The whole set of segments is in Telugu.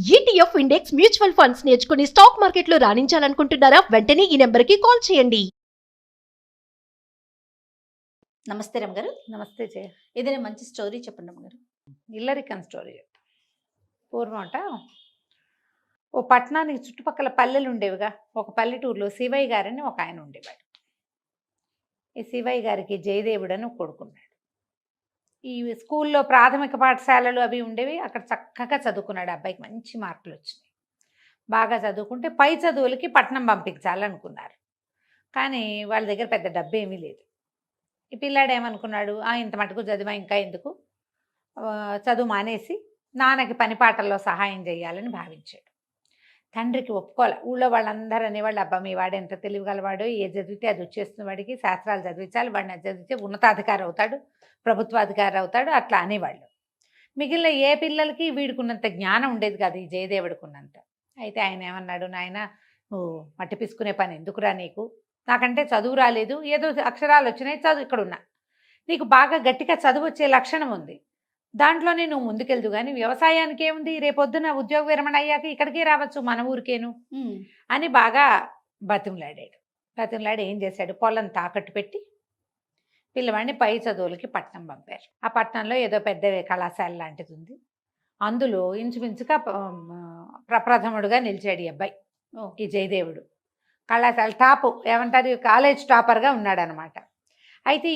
ETF ఇండెక్స్ మ్యూచువల్ ఫండ్స్ నేర్చుకుని స్టాక్ మార్కెట్లో రాణించాలనుకుంటున్నారా? వెంటనే ఈ నెంబర్కి కాల్ చేయండి. నమస్తే రమ్మగారు. నమస్తే జయ. ఏదైనా మంచి స్టోరీ చెప్పండి రమ్మగారు. ఇల్లరికన్ స్టోరీ చెప్తా. పూర్వమట ఓ పట్టణానికి చుట్టుపక్కల పల్లెలు ఉండేవిగా. ఒక పల్లెటూరులో శివయ్య గారని ఒక ఆయన ఉండేవాడు. ఈ శివయ్య గారికి జయదేవుడు అని ఒక కొడుకున్నాడు. ఈ స్కూల్లో ప్రాథమిక పాఠశాలలు అవి ఉండేవి. అక్కడ చక్కగా చదువుకున్నాడు. అబ్బాయికి మంచి మార్కులు వచ్చినాయి. బాగా చదువుకుంటే పై చదువులకి పట్నం పంపించాలనుకున్నారు. కానీ వాళ్ళ దగ్గర పెద్ద డబ్బు ఏమీ లేదు. ఈ పిల్లాడు ఏమనుకున్నాడు, ఇంత మటుకు చదివా ఇంకా ఎందుకు, చదువు మానేసి నాన్నకి పని పాటల్లో సహాయం చేయాలని భావించాడు. తండ్రికి ఒప్పుకోలే. ఊళ్ళో వాళ్ళందరూ అనేవాళ్ళు, అబ్బా మీ వాడు ఎంత తెలివిగలవాడో, ఏ చదివితే అది వచ్చేస్తున్న వాడికి, శాస్త్రాలు చదివించాలి, వాడిని అది చదివితే ఉన్నతాధికారి అవుతాడు, ప్రభుత్వాధికారి అవుతాడు, అట్లా అనేవాళ్ళు. మిగిలిన ఏ పిల్లలకి వీడుకున్నంత జ్ఞానం ఉండేది కాదు, ఈ జయదేవుడికున్నంత. అయితే ఆయన ఏమన్నాడు, నాయన నువ్వు మట్టి పిసుకునే పని ఎందుకురా నీకు, నాకంటే చదువు రాలేదు, ఏదో అక్షరాలు వచ్చినాయి, చదువు ఇక్కడున్నా, నీకు బాగా గట్టిగా చదువు వచ్చే లక్షణం ఉంది, దాంట్లోనే నువ్వు ముందుకెళ్దు, కానీ వ్యవసాయానికి ఏముంది, రేపొద్దున ఉద్యోగ విరమణ అయ్యాక ఇక్కడికే రావచ్చు, మన ఊరికేను అని బాగా బతిమలాడాడు. బతిమలాడి ఏం చేశాడు, పొలం తాకట్టు పెట్టి పిల్లవాడిని పై చదువులకి పట్నం పంపారు. ఆ పట్టణంలో ఏదో పెద్ద కళాశాల లాంటిది ఉంది. అందులో ఇంచుమించుగా ప్రప్రథముడుగా నిలిచాడు ఈ అబ్బాయి, ఈ జయదేవుడు. కళాశాల టాపు ఏమంటారు, కాలేజ్ టాపర్గా ఉన్నాడనమాట. అయితే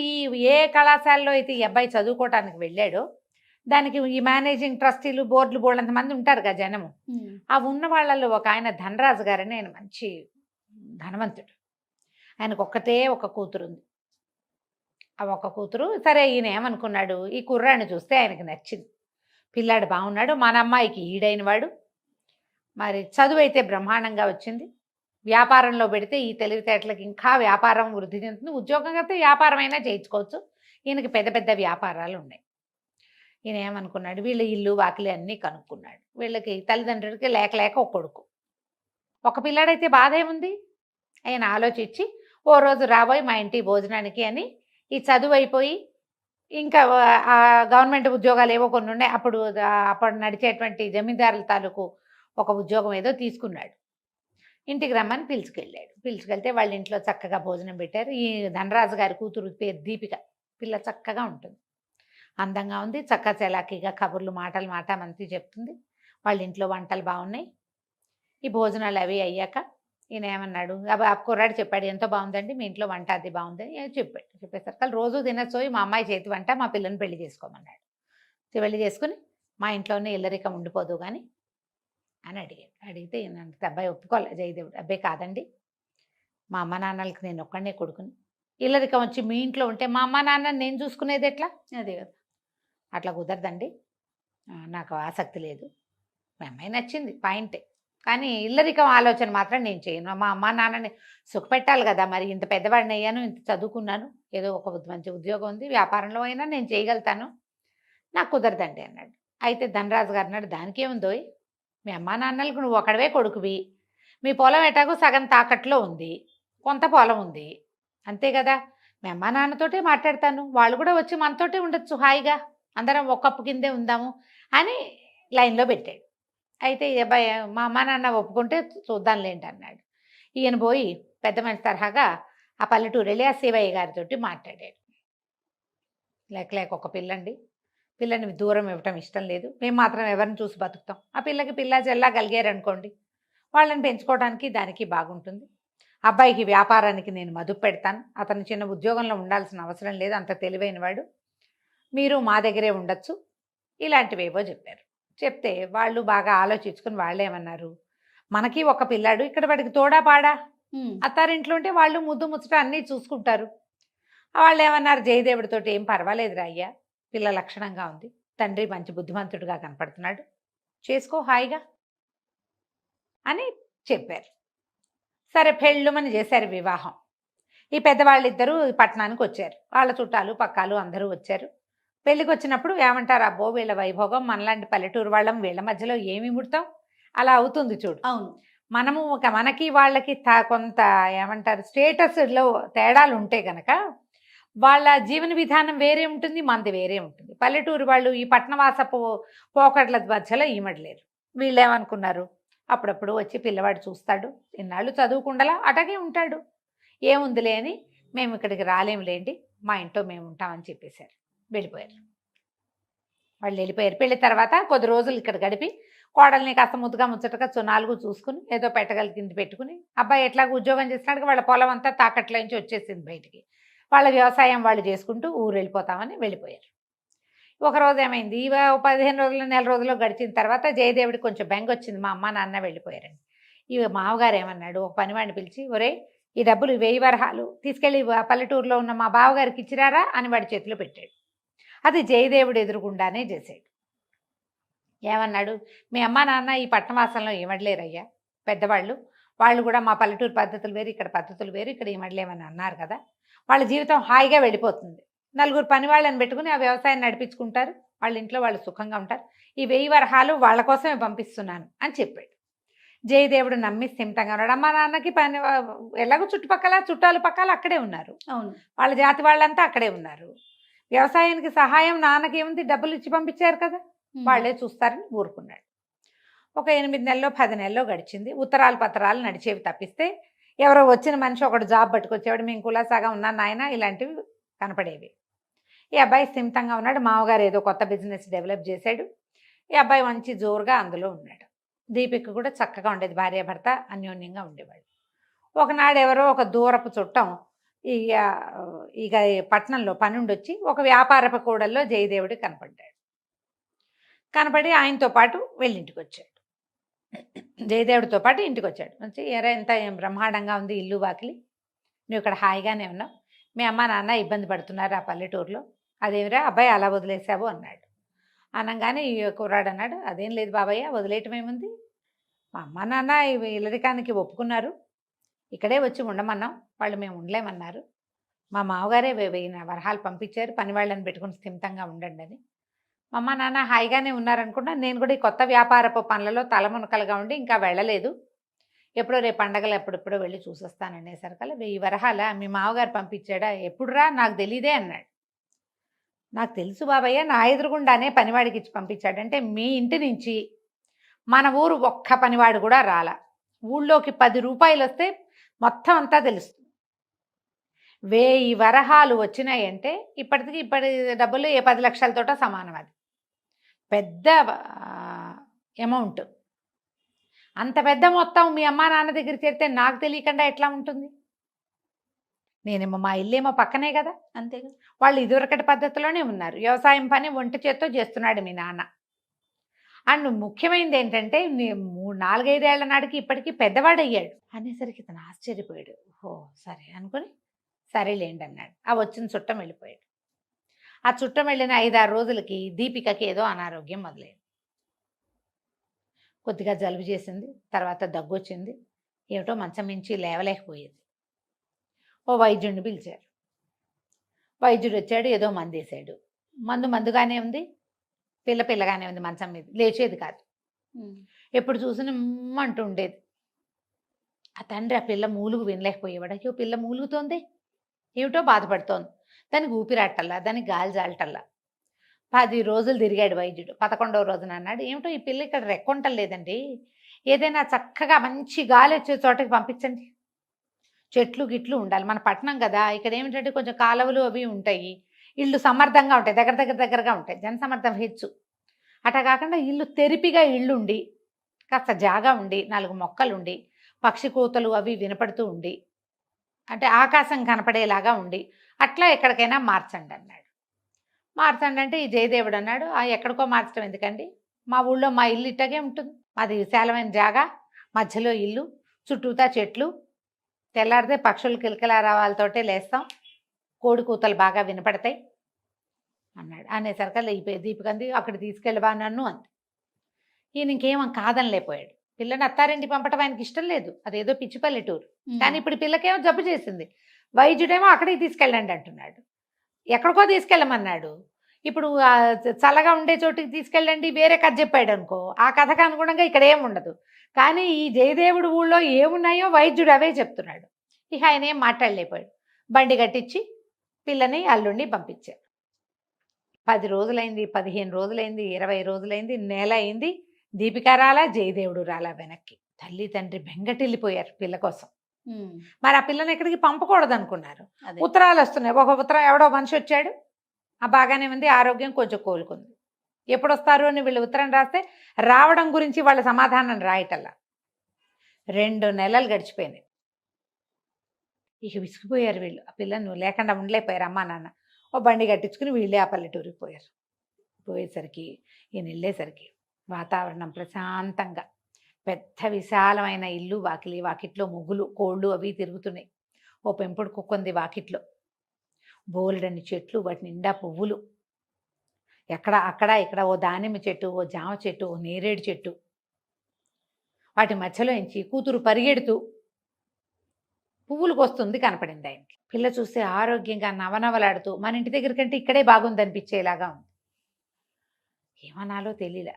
ఏ కళాశాలలో అయితే ఈ అబ్బాయి చదువుకోవటానికి వెళ్ళాడో దానికి ఈ మేనేజింగ్ ట్రస్టీలు బోర్డులు అంతమంది ఉంటారు కదా జనము. ఆ ఉన్న వాళ్ళల్లో ఒక ఆయన ధనరాజు గారని, ఆయన మంచి ధనవంతుడు. ఆయనకు ఒక్కతే ఒక కూతురు ఉంది. ఆ ఒక కూతురు. సరే ఈయన ఏమనుకున్నాడు, ఈ కుర్రాడిని చూస్తే ఆయనకి నచ్చింది, పిల్లాడు బాగున్నాడు, మన అమ్మాయికి ఈడైన వాడు, మరి చదువు అయితే బ్రహ్మాండంగా వచ్చింది, వ్యాపారంలో పెడితే ఈ తెలివితేటలకు ఇంకా వ్యాపారం వృద్ధి చెందుతుంది, ఉద్యోగం అయితే వ్యాపారమైనా చేయించుకోవచ్చు, ఈయనకి పెద్ద పెద్ద వ్యాపారాలు ఉన్నాయి. ఈయన ఏమనుకున్నాడు, వీళ్ళ ఇల్లు వాకిలి అన్నీ కనుక్కున్నాడు. వీళ్ళకి తల్లిదండ్రులకి లేక లేక ఒక కొడుకు, ఒక పిల్లాడైతే బాధ ఏముంది. ఆయన ఆలోచించి ఓ రోజు రాబోయి మా ఇంటి భోజనానికి అని ఈ చదువు అయిపోయి ఇంకా గవర్నమెంట్ ఉద్యోగాలు ఏవో కొన్ని ఉన్నాయి, అప్పుడు నడిచేటువంటి జమీందారుల తాలూకు ఒక ఉద్యోగం ఏదో తీసుకున్నాడు. ఇంటికి రమ్మని పిలుచుకెళ్తే వాళ్ళ ఇంట్లో చక్కగా భోజనం పెట్టారు. ఈ ధనరాజు గారి కూతురు పేరు దీపిక. పిల్ల చక్కగా ఉంటుంది, అందంగా ఉంది, చక్కగా చలాకీగా కబుర్లు మాట మంచి చెప్తుంది. వాళ్ళ ఇంట్లో వంటలు బాగున్నాయి. ఈ భోజనాలు అవి అయ్యాక ఈయన ఏమన్నాడు, ఆ కుర్రాడు చెప్పాడు, ఎంతో బాగుందండి మీ ఇంట్లో వంట, అది బాగుందని చెప్పేసరికి రోజు తినచ్చోయి మా అమ్మాయి చేతి వంట, మా పిల్లని పెళ్లి చేసుకోమన్నాడు. పెళ్లి చేసుకుని మా ఇంట్లోనే ఇల్లరికం ఉండిపోదు కానీ అని అడిగితే అబ్బాయి ఒప్పుకోలే. జయదేవుడు, అబ్బాయి కాదండి, మా అమ్మ నాన్నలకి నేను ఒక్కడనే కొడుకుని, ఇల్లరికం వచ్చి మీ ఇంట్లో ఉంటే మా అమ్మ నాన్నని నేను చూసుకునేది ఎట్లా, అదే కదా, అట్లా కుదరదండి, నాకు ఆసక్తి లేదు, మా అమ్మాయి నచ్చింది పాయింటే, కానీ ఇల్లరికం ఆలోచన మాత్రం నేను చేయను, మా అమ్మ నాన్నని సుఖపెట్టాలి కదా, మరి ఇంత పెద్దవాడిని అయ్యాను, ఇంత చదువుకున్నాను, ఏదో ఒక మంచి ఉద్యోగం ఉంది, వ్యాపారంలో అయినా నేను చేయగలుగుతాను, నాకు కుదరదండి అన్నాడు. అయితే ధనరాజు గారు అన్నాడు, దానికేముందో, మీ అమ్మా నాన్నలకు నువ్వు ఒకడవే కొడుకువి, మీ పొలం ఎటాగో సగం తాకట్లో ఉంది, కొంత పొలం ఉంది, అంతే కదా, మీ అమ్మా నాన్నతోటే మాట్లాడతాను, వాళ్ళు కూడా వచ్చి మనతోటే ఉండొచ్చు, హాయిగా అందరం ఒక కప్పు కిందే ఉందాము అని లైన్లో పెట్టాడు. అయితే అబ్బాయి మా అమ్మా నాన్న ఒప్పుకుంటే చూద్దాంలేంటి అన్నాడు. ఈయన పోయి పెద్ద మనిషి తరహాగా ఆ పల్లెటూరు వెళ్ళి ఆ శివయ్య గారితో మాట్లాడాడు. లేక ఒక పిల్లని దూరం ఇవ్వటం ఇష్టం లేదు, మేము మాత్రం ఎవరిని చూసి బతుకుతాం, ఆ పిల్లకి పిల్ల జల్లా కలిగారనుకోండి, వాళ్ళని పెంచుకోవడానికి దానికి బాగుంటుంది, అబ్బాయికి వ్యాపారానికి నేను మదుపు పెడతాను, అతను చిన్న ఉద్యోగంలో ఉండాల్సిన అవసరం లేదు, అంత తెలివైనవాడు, మీరు మా దగ్గరే ఉండొచ్చు, ఇలాంటివేవో చెప్పారు. చెప్తే వాళ్ళు బాగా ఆలోచించుకుని వాళ్ళు ఏమన్నారు, మనకి ఒక పిల్లాడు, ఇక్కడ వాడికి తోడా పాడా, అత్తారింట్లో ఉంటే వాళ్ళు ముద్దు ముచ్చట అన్నీ చూసుకుంటారు. వాళ్ళు ఏమన్నారు, జయదేవుడితో ఏం పర్వాలేదురా అయ్యా, పిల్ల లక్షణంగా ఉంది, తండ్రి మంచి బుద్ధిమంతుడిగా కనపడుతున్నాడు, చేసుకో హాయిగా అని చెప్పారు. సరే పెళ్ళుమని చేశారు వివాహం. ఈ పెద్దవాళ్ళిద్దరూ పట్టణానికి వచ్చారు, వాళ్ళ చుట్టాలు పక్కాలు అందరూ వచ్చారు. పెళ్ళికి వచ్చినప్పుడు ఏమంటారు, అబ్బో వీళ్ళ వైభోగం, మనలాంటి పల్లెటూరు వాళ్ళం వీళ్ళ మధ్యలో ఏమి ముడతాం, అలా అవుతుంది చూడు. అవును, మనము మనకి వాళ్ళకి కొంత ఏమంటారు స్టేటస్లో తేడాలు ఉంటే కనుక వాళ్ళ జీవన విధానం వేరే ఉంటుంది, మనది వేరే ఉంటుంది. పల్లెటూరు వాళ్ళు ఈ పట్టణవాసపు పోకట్ల మధ్యలో ఈమడలేరు. వీళ్ళేమనుకున్నారు, అప్పుడప్పుడు వచ్చి పిల్లవాడు చూస్తాడు, ఇన్నాళ్ళు చదువుకుండలా అటగే ఉంటాడు, ఏముందిలే అని మేము ఇక్కడికి రాలేములేండి, మా ఇంట్లో మేము ఉంటామని చెప్పేశారు. వెళ్ళిపోయారు. వాళ్ళు వెళ్ళిపోయారు. పెళ్లి తర్వాత కొద్ది రోజులు ఇక్కడ గడిపి కోడల్ని కాస్త ముద్దుగా ముచ్చటగా నాలుగు చూసుకుని ఏదో పెట్టగల కింద పెట్టుకుని, అబ్బాయి ఎట్లాగో ఉద్యోగం చేస్తున్నాడు, వాళ్ళ పొలం అంతా తాకట్ల నుంచి వచ్చేసింది బయటికి, వాళ్ళ వ్యవసాయం వాళ్ళు చేసుకుంటూ ఊరు వెళ్ళిపోతామని వెళ్ళిపోయారు. ఒకరోజు ఏమైంది, 15 రోజులు నెల రోజులు గడిచిన తర్వాత జయదేవుడికి కొంచెం బెంగ వచ్చింది, మా అమ్మ నాన్న వెళ్ళిపోయారని. ఇవి మామగారు ఏమన్నాడు, ఒక పనివాడిని పిలిచి, ఒరే ఈ డబ్బులు 1000 వరహాలు తీసుకెళ్ళి పల్లెటూరులో ఉన్న మా బావగారికి ఇచ్చిరారా అని వాడి చేతిలో పెట్టాడు. అది జయదేవుడు ఎదురుగుండానే చేశాడు. ఏమన్నాడు, మీ అమ్మ నాన్న ఈ పట్టణవాసంలో ఏమడలేరయ్యా, పెద్దవాళ్ళు, వాళ్ళు కూడా మా పల్లెటూరు పద్ధతులు వేరు, ఇక్కడ పద్ధతులు వేరు, ఇక్కడ ఏమడలేమని అన్నారు కదా, వాళ్ళ జీవితం హాయిగా వెళ్ళిపోతుంది, నలుగురు పని వాళ్ళని పెట్టుకుని ఆ వ్యవసాయం నడిపించుకుంటారు, వాళ్ళ ఇంట్లో వాళ్ళు సుఖంగా ఉంటారు, ఈ 1000 వరహాలు వాళ్ళ కోసమే పంపిస్తున్నాను అని చెప్పాడు. జయదేవుడు నమ్మి స్థిమితంగా ఉన్నాడు. అమ్మ నాన్నకి పని ఎలాగో చుట్టుపక్కల చుట్టాలు పక్కల అక్కడే ఉన్నారు, అవును. వాళ్ళ జాతి వాళ్ళంతా అక్కడే ఉన్నారు, వ్యవసాయానికి సహాయం నాన్నకి ఏముంది, డబ్బులు ఇచ్చి పంపించారు కదా, వాళ్ళే చూస్తారని ఊరుకున్నాడు. ఒక 8 నెలలో 10 నెలలో గడిచింది. ఉత్తరాలు పత్రాలు నడిచేవి తప్పిస్తే ఎవరో వచ్చిన మనిషి ఒకటి జాబ్ పట్టుకొచ్చేవాడు, మేము కులాసాగా ఉన్నాను నాయన, ఇలాంటివి కనపడేవి. ఈ అబ్బాయి స్థిమితంగా ఉన్నాడు, మామగారు ఏదో కొత్త బిజినెస్ డెవలప్ చేశాడు, ఈ అబ్బాయి మంచి జోరుగా అందులో ఉన్నాడు. దీపిక కూడా చక్కగా ఉండేది, భార్యాభర్త అన్యోన్యంగా ఉండేవాడు. ఒకనాడు ఎవరో ఒక దూరపు చుట్టం ఇక పట్టణంలో పనుండి వచ్చి ఒక వ్యాపారపు కూడల్లో జయదేవుడి కనపడ్డాడు. కనపడి ఆయనతో పాటు వెళ్ళింటికి వచ్చాడు. జయదేవుడితో పాటు ఇంటికి వచ్చాడు. వచ్చి ఎంత బ్రహ్మాండంగా ఉంది ఇల్లు వాకిలి, నువ్వు ఇక్కడ హాయిగానే ఉన్నావు, మీ అమ్మ నాన్న ఇబ్బంది పడుతున్నారు ఆ పల్లెటూరులో, అదేమిరా అబ్బాయి అలా వదిలేసావు అన్నాడు. అనగానే ఈ కుర్రాడు అన్నాడు, అదేం లేదు బాబయ్య, వదిలేయటం ఏముంది, మా అమ్మ నాన్న ఇల్లరికానికి ఒప్పుకున్నారు, ఇక్కడే వచ్చి ఉండమన్నాం, వాళ్ళు మేము ఉండలేమన్నారు, మా మామగారే 1000 వరహాలు పంపించారు, పని వాళ్ళని పెట్టుకుని స్థిమితంగా ఉండండి అని. మా అమ్మ నాన్న హాయిగానే ఉన్నారనుకున్నా, నేను కూడా ఈ కొత్త వ్యాపారపు పనులలో తలమునకలుగా ఉండి ఇంకా వెళ్ళలేదు, ఎప్పుడో రేపు పండగలు ఎప్పుడెప్పుడో వెళ్ళి చూసొస్తాననేసరికల్లా 1000 వరహాల మీ మామగారు పంపించాడా, ఎప్పుడురా నాకు తెలీదే అన్నాడు. నాకు తెలుసు బాబయ్య, నా ఎదురుగుండానే పనివాడికి ఇచ్చి పంపించాడంటే, మీ ఇంటి నుంచి మన ఊరు ఒక్క పనివాడు కూడా రాలా, ఊళ్ళోకి 10 రూపాయలు వస్తే మొత్తం అంతా తెలుస్తుంది, 1000 వరహాలు వచ్చినాయంటే ఇప్పటి డబ్బులు ఏ 10 లక్షలతోటో సమానం, అది పెద్ద అమౌంట్. అంత పెద్ద మొత్తం మీ అమ్మా నాన్న దగ్గర చేరితే నాకు తెలియకుండా ఎట్లా ఉంటుంది, నేనేమో మా ఇల్లేమో పక్కనే కదా, అంతేగా, వాళ్ళు ఇదివరకటి పద్ధతిలోనే ఉన్నారు, వ్యవసాయం పని ఒంటి చేత్తో చేస్తున్నాడు మీ నాన్న. అండ్ ముఖ్యమైనది ఏంటంటే 4-5 ఏళ్ల నాటికి ఇప్పటికీ పెద్దవాడయ్యాడు అనేసరికి తను ఆశ్చర్యపోయాడు. ఓహో సరే అనుకుని సరేలేండి అన్నాడు. ఆ వచ్చిన చుట్టం వెళ్ళిపోయాడు. ఆ చుట్టం వెళ్ళిన 5-6 రోజులకి దీపికకి ఏదో అనారోగ్యం మొదలైంది. కొద్దిగా జలుబు చేసింది, తర్వాత దగ్గు వచ్చింది, ఏమిటో మంచం మించి లేవలేకపోయేది. ఓ వైద్యుడిని పిలిచారు. వైద్యుడు వచ్చాడు, ఏదో మందు వేసాడు. మందుగానే ఉంది, పిల్లగానే ఉంది, మంచం మీద లేచేది కాదు, ఎప్పుడు చూసినా అంటూ ఉండేది. ఆ తండ్రి ఆ పిల్ల మూలుగు వినలేకపోయేవాడు. అయ్యో పిల్ల మూలుగుతోంది, ఏమిటో బాధపడుతోంది, దానికి ఊపిరాటల్లా, దానికి గాలి జాలటల్లా. 10 రోజులు తిరిగాడు వైద్యుడు. 11వ రోజున అన్నాడు, ఏమిటో ఈ పిల్ల ఇక్కడ రెక్కొంటలేదండి, ఏదైనా చక్కగా మంచి గాలి వచ్చే చోటకి పంపించండి, చెట్లు గిట్లు ఉండాలి, మన పట్టణం కదా, ఇక్కడ ఏమిటంటే కొంచెం కాలువలు అవి ఉంటాయి, ఇళ్ళు సమర్థంగా ఉంటాయి, దగ్గరగా ఉంటాయి, జనసమర్థం హెచ్చు, అటా కాకుండా ఇల్లు తెరిపిగా ఇళ్ళుండి, కాస్త జాగా ఉండి, 4 మొక్కలు ఉండి, పక్షి కూతలు అవి వినపడుతూ ఉండి, అంటే ఆకాశం కనపడేలాగా ఉండి, అట్లా ఎక్కడికైనా మార్చండి అన్నాడు. మార్చండి అంటే ఈ జయదేవుడు అన్నాడు, ఎక్కడికో మార్చడం ఎందుకండి, మా ఊళ్ళో మా ఇల్లు ఇట్టగే ఉంటుంది, మాది విశాలమైన జాగా, మధ్యలో ఇల్లు, చుట్టూతా చెట్లు, తెల్లారితే పక్షులు కిలకిలారావాలతోటే లేస్తాం, కోడి కూతలు బాగా వినపడతాయి అన్నాడు. అనేసరికల్లా ఈ దీపికంది అక్కడ తీసుకెళ్ళబా నన్ను అంది. ఈయన ఇంకేమో కాదనిలేపోయాడు. పిల్లని అత్తారింటి పంపటం ఆయనకి ఇష్టం లేదు, అదేదో పిచ్చి పల్లెటూరు, కానీ ఇప్పుడు పిల్లకేమో జబ్బు చేసింది, వైద్యుడేమో అక్కడికి తీసుకెళ్ళండి అంటున్నాడు, ఎక్కడికో తీసుకెళ్ళమన్నాడు. ఇప్పుడు చల్లగా ఉండే చోటికి తీసుకెళ్ళండి వేరే కథ చెప్పాడు అనుకో, ఆ కథకు అనుగుణంగా ఇక్కడ ఏమి ఉండదు. కానీ ఈ జయదేవుడు ఊళ్ళో ఏమున్నాయో వైద్యుడు అవే చెప్తున్నాడు. ఇక ఆయన ఏం మాట్లాడలేకపోయాడు. బండి కట్టించి పిల్లని అల్లుండి పంపించారు. 10 రోజులైంది, 15 రోజులైంది, 20 రోజులైంది, నెల అయింది, దీపిక రాలా, జయదేవుడు రాలా వెనక్కి. తల్లి తండ్రి బెంగటిల్లిపోయారు పిల్ల కోసం. ఉమ్, మరి ఆ పిల్లని ఎక్కడికి పంపకూడదు అనుకున్నారు. అదే. ఉత్తరాలు వస్తున్నాయి. ఒక ఉత్తరం ఎవడో మనిషి వచ్చాడు, బాగానే ఉంది, ఆరోగ్యం కొంచెం కోలుకుంది. ఎప్పుడు వస్తారు అని వీళ్ళు ఉత్తరం రాస్తే రావడం గురించి వాళ్ళ సమాధానం రాయటల్లా. 2 నెలలు గడిచిపోయింది. ఇక విసిగిపోయారు వీళ్ళు. ఆ పిల్లని నువ్వు లేకుండా ఉండలేకపోయారు అమ్మా నాన్న. ఓ బండి కట్టించుకుని వీళ్ళే ఆ పల్లెటూరికి పోయారు. పోయేసరికి ఈయన వెళ్ళేసరికి వాతావరణం ప్రశాంతంగా, పెద్ద విశాలమైన ఇల్లు, వాకిలి, వాకిట్లో ముగ్గులు, కోళ్ళు అవి తిరుగుతున్నాయి. ఓ పెంపుడు కుక్కుంది వాకిట్లో. బోలెడన్ని చెట్లు, వాటి నిండా పువ్వులు. ఇక్కడ ఓ దానిమ్మ చెట్టు, ఓ జామ చెట్టు, ఓ నేరేడు చెట్టు. వాటి మధ్యలో నుంచి కూతురు పరిగెడుతూ పువ్వులు కోస్తుంది కనపడింది ఆయనకి. పిల్ల చూస్తే ఆరోగ్యంగా నవనవలాడుతూ మన ఇంటి దగ్గర కంటే ఇక్కడే బాగుంది అనిపించేలాగా ఉంది. ఏమనాలో తెలియలే.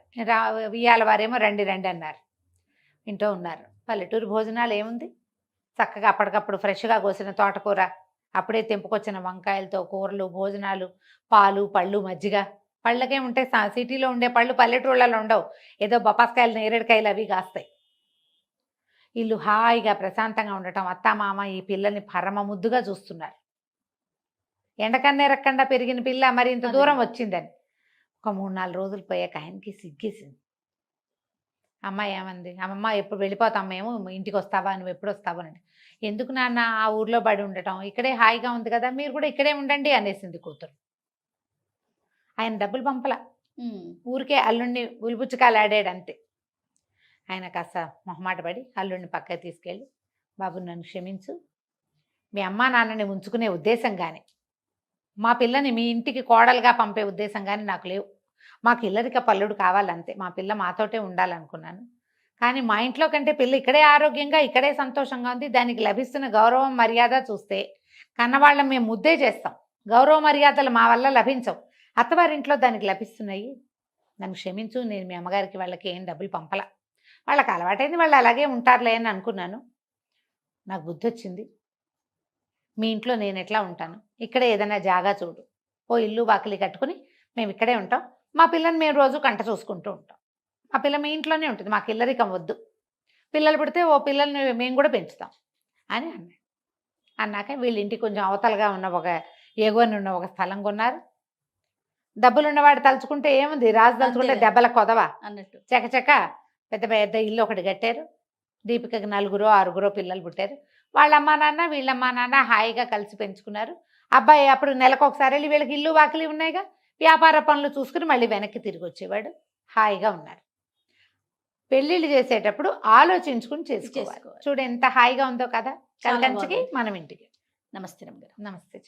ఇవాళ వారేమో రండి రండి అన్నారు. ఇంట్లో ఉన్నారు. పల్లెటూరు భోజనాలు ఏముంది, చక్కగా అప్పటికప్పుడు ఫ్రెష్గా కోసిన తోటకూర, అప్పుడే తెంపుకొచ్చిన వంకాయలతో కూరలు, భోజనాలు, పాలు, పళ్ళు, మజ్జిగ. పళ్ళకేముంటాయి, సిటీలో ఉండే పళ్ళు పల్లెటూళ్ళలో ఉండవు. ఏదో బొప్పాస్కాయలు, నేరేడుకాయలు అవి కాస్తాయి. ఇల్లు హాయిగా ప్రశాంతంగా ఉండటం, అత్తామామ ఈ పిల్లని పరమ ముద్దుగా చూస్తున్నారు. ఎండకన్నేరక్కండా పెరిగిన పిల్ల మరి ఇంత దూరం వచ్చిందని. ఒక 3-4 రోజులు పోయాక ఆయనకి సిగ్గేసింది. అమ్మ ఏమంది, అమ్మమ్మ ఎప్పుడు వెళ్ళిపోతాం మేము, ఇంటికి వస్తావా, నువ్వు ఎప్పుడు వస్తావు అని. ఎందుకు నాన్న ఆ ఊర్లో పడి ఉండటం, ఇక్కడే హాయిగా ఉంది కదా, మీరు కూడా ఇక్కడే ఉండండి అనేసింది కూతురు. ఆయన డబ్బులు పంపలా, ఉమ్, ఊరికే అల్లుడిని ఉలిపుచ్చుకాలు ఆడాడు అంతే. ఆయన కాస్త మొహమాట పడి అల్లుడిని పక్కకి తీసుకెళ్ళి, బాబు నన్ను క్షమించు, మీ అమ్మా నాన్నని ఉంచుకునే ఉద్దేశం కానీ, మా పిల్లని మీ ఇంటికి కోడలుగా పంపే ఉద్దేశం కానీ నాకు లేవు. మాకు ఇల్లరిక పల్లుడు కావాలంతే. మా పిల్ల మాతోటే ఉండాలనుకున్నాను. కానీ మా ఇంట్లో కంటే పిల్ల ఇక్కడే ఆరోగ్యంగా, ఇక్కడే సంతోషంగా ఉంది. దానికి లభిస్తున్న గౌరవం మర్యాద చూస్తే కన్నవాళ్ళం మేము ముద్దే చేస్తాం. గౌరవ మర్యాదలు మా వల్ల లభించవు. అత్తవారింట్లో దానికి లభిస్తున్నాయి. నన్ను క్షమించు, నేను మీ అమ్మగారికి వాళ్ళకి ఏం డబ్బులు పంపలా. వాళ్ళకి అలవాటైంది, వాళ్ళు అలాగే ఉంటారులే అని అనుకున్నాను. నాకు బుద్ధి వచ్చింది. మీ ఇంట్లో నేను ఎట్లా ఉంటాను, ఇక్కడే ఏదైనా జాగా చూడు, ఓ ఇల్లు వాకిలి కట్టుకుని మేము ఇక్కడే ఉంటాం. మా పిల్లని మేము రోజు కంట చూసుకుంటూ ఉంటాం. మా పిల్ల మీ ఇంట్లోనే ఉంటుంది, మాకు ఇల్లరికం వద్దు. పిల్లలు పుడితే ఓ పిల్లల్ని మేము కూడా పెంచుతాం అని అన్నాడు. అన్నాక వీళ్ళ ఇంటికి కొంచెం అవతలగా ఉన్న ఒక ఎగువని ఉన్న ఒక స్థలం కొన్నారు. డబ్బులున్నవాడు తలుచుకుంటే ఏముంది, రాజు తలుచుకుంటే అంతేలే. దెబ్బల కొదవా. అన్నట్టు. చకచక పెద్ద పెద్ద ఇల్లు ఒకటి కట్టారు. దీపికకి 4-6 పిల్లలు పుట్టారు. వాళ్ళ అమ్మా నాన్న వీళ్ళమ్మా నాన్న హాయిగా కలిసి పెంచుకున్నారు. అబ్బాయి అప్పుడు నెలకు ఒకసారి వెళ్ళి, వీళ్ళకి ఇల్లు వాకిలి ఉన్నాయిగా, వ్యాపార పనులు చూసుకుని మళ్ళీ వెనక్కి తిరిగి వచ్చేవాడు. హాయిగా ఉన్నారు. పెళ్ళిళ్ళు చేసేటప్పుడు ఆలోచించుకుని చేసుకోవాలి. చూడు ఎంత హాయిగా ఉందో కదా. చాలా కలికంచికి బాగుంది. మనం ఇంటికి. నమస్తే రమ్మగారు. నమస్తే.